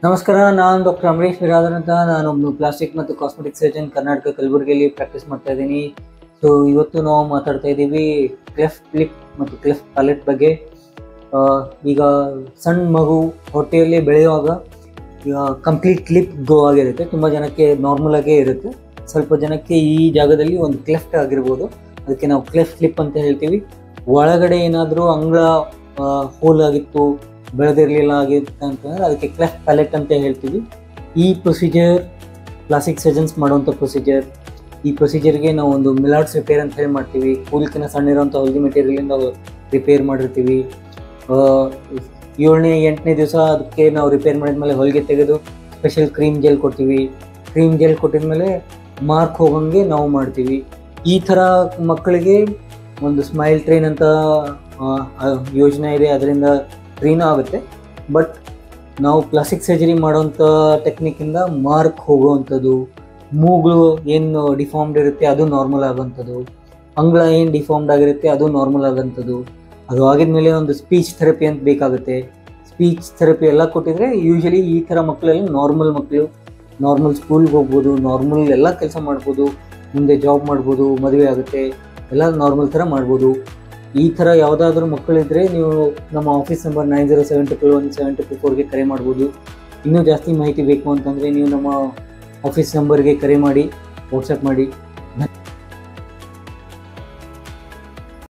ನಮಸ್ಕಾರ, ನಾನು ಡಾಕ್ಟರ್ ಅಮರೀಶ್ ಬಿರಾದರ್ ಅಂತ. ನಾನೊಬ್ಬನು ಪ್ಲಾಸ್ಟಿಕ್ ಮತ್ತು ಕಾಸ್ಮೆಟಿಕ್ ಸರ್ಜನ್, ಕರ್ನಾಟಕ ಕಲಬುರಗಿಯಲ್ಲಿ ಪ್ರಾಕ್ಟೀಸ್ ಮಾಡ್ತಾ ಇದ್ದೀನಿ. ಸೊ ಇವತ್ತು ನಾವು ಮಾತಾಡ್ತಾ ಇದ್ದೀವಿ ಕ್ಲೆಫ್ಟ್ ಲಿಪ್ ಮತ್ತು ಕ್ಲೆಫ್ಟ್ ಪ್ಯಾಲೆಟ್ ಬಗ್ಗೆ. ಈಗ ಸಣ್ಣ ಮಗು ಹೊಟ್ಟೆಯಲ್ಲಿ ಬೆಳೆಯುವಾಗ ಈಗ ಕಂಪ್ಲೀಟ್ ಲಿಪ್ ಗ್ರೋ ಆಗಿರುತ್ತೆ. ತುಂಬ ಜನಕ್ಕೆ ನಾರ್ಮಲ್ ಆಗೇ ಇರುತ್ತೆ, ಸ್ವಲ್ಪ ಜನಕ್ಕೆ ಈ ಜಾಗದಲ್ಲಿ ಒಂದು ಕ್ಲೆಫ್ಟ್ ಆಗಿರ್ಬೋದು. ಅದಕ್ಕೆ ನಾವು ಕ್ಲೆಫ್ಟ್ ಲಿಪ್ ಅಂತ ಹೇಳ್ತೀವಿ. ಒಳಗಡೆ ಏನಾದರೂ ಅಂಗಳ ಹೋಲ್ ಆಗಿತ್ತು, ಬೆಳೆದಿರಲಿಲ್ಲ ಆಗಿತ್ತು ಅಂತಂದರೆ ಅದಕ್ಕೆ ಕ್ಲೆಫ್ಟ್ ಪ್ಯಾಲೆಟ್ ಅಂತ ಹೇಳ್ತೀವಿ. ಈ ಪ್ರೊಸೀಜರ್ ಪ್ಲಾಸ್ಟಿಕ್ ಸರ್ಜನ್ಸ್ ಮಾಡುವಂಥ ಪ್ರೊಸೀಜರ್. ಈ ಪ್ರೊಸೀಜರ್ಗೆ ನಾವು ಒಂದು ಮಿಲಾಟ್ಸ್ ರಿಪೇರ್ ಅಂತ ಹೇಳಿ ಮಾಡ್ತೀವಿ. ಕೂದಲಿನ ಸಣ್ಣ ಇರೋಂಥ ಹೊಲಿಗೆ ಮೆಟೀರಿಯಲಿಂದ ರಿಪೇರ್ ಮಾಡಿರ್ತೀವಿ. 7ನೇ 8ನೇ ದಿವಸ ಅದಕ್ಕೆ ನಾವು ರಿಪೇರ್ ಮಾಡಿದ್ಮೇಲೆ ಹೊಲಿಗೆ ತೆಗೆದು ಸ್ಪೆಷಲ್ ಕ್ರೀಮ್ ಜೆಲ್ ಕೊಡ್ತೀವಿ. ಕ್ರೀಮ್ ಜೆಲ್ ಕೊಟ್ಟಿದ್ಮೇಲೆ ಮಾರ್ಕ್ ಹೋಗೋಂಗೆ ನಾವು ಮಾಡ್ತೀವಿ. ಈ ಥರ ಮಕ್ಕಳಿಗೆ ಒಂದು ಸ್ಮೈಲ್ ಟ್ರೈನ್ ಅಂತ ಯೋಜನೆ ಇದೆ, ಅದರಿಂದ ಟ್ರೈನ್ ಆಗುತ್ತೆ. ಬಟ್ ನಾವು ಪ್ಲಾಸ್ಟಿಕ್ ಸರ್ಜರಿ ಮಾಡೋವಂಥ ಟೆಕ್ನಿಕ್ಕಿಂದ ಮಾರ್ಕ್ ಹೋಗುವಂಥದ್ದು, ಮೂಗು ಏನು ಡಿಫಾರ್ಮ್ಡ್ ಇರುತ್ತೆ ಅದು ನಾರ್ಮಲ್ ಆಗೋವಂಥದ್ದು, ಅಂಗಳ ಏನು ಡಿಫಾರ್ಮ್ಡ್ ಆಗಿರುತ್ತೆ ಅದು ನಾರ್ಮಲ್ ಆಗೋವಂಥದ್ದು. ಅದು ಆಗಿದ್ಮೇಲೆ ಒಂದು ಸ್ಪೀಚ್ ಥೆರಪಿ ಅಂತ ಬೇಕಾಗುತ್ತೆ. ಸ್ಪೀಚ್ ಥೆರಪಿ ಎಲ್ಲ ಕೊಟ್ಟಿದ್ರೆ ಯೂಶಲಿ ಈ ಥರ ಮಕ್ಕಳೆಲ್ಲ ನಾರ್ಮಲ್ ಮಕ್ಕಳು, ನಾರ್ಮಲ್ ಸ್ಕೂಲ್ಗೆ ಹೋಗ್ಬೋದು, ನಾರ್ಮಲ್ ಎಲ್ಲ ಕೆಲಸ ಮಾಡ್ಬೋದು, ಮುಂದೆ ಜಾಬ್ ಮಾಡ್ಬೋದು, ಮದುವೆ ಆಗುತ್ತೆ, ಎಲ್ಲ ನಾರ್ಮಲ್ ಥರ ಮಾಡ್ಬೋದು. ಈ ಥರ ಯಾವುದಾದ್ರೂ ಮಕ್ಕಳಿದ್ದರೆ ನೀವು ನಮ್ಮ ಆಫೀಸ್ ನಂಬರ್ 9072217224ಗೆ ಕರೆ ಮಾಡ್ಬೋದು. ಇನ್ನೂ ಜಾಸ್ತಿ ಮಾಹಿತಿ ಬೇಕು ಅಂತಂದರೆ ನೀವು ನಮ್ಮ ಆಫೀಸ್ ನಂಬರ್ಗೆ ಕರೆ ಮಾಡಿ, ವಾಟ್ಸಪ್ ಮಾಡಿ.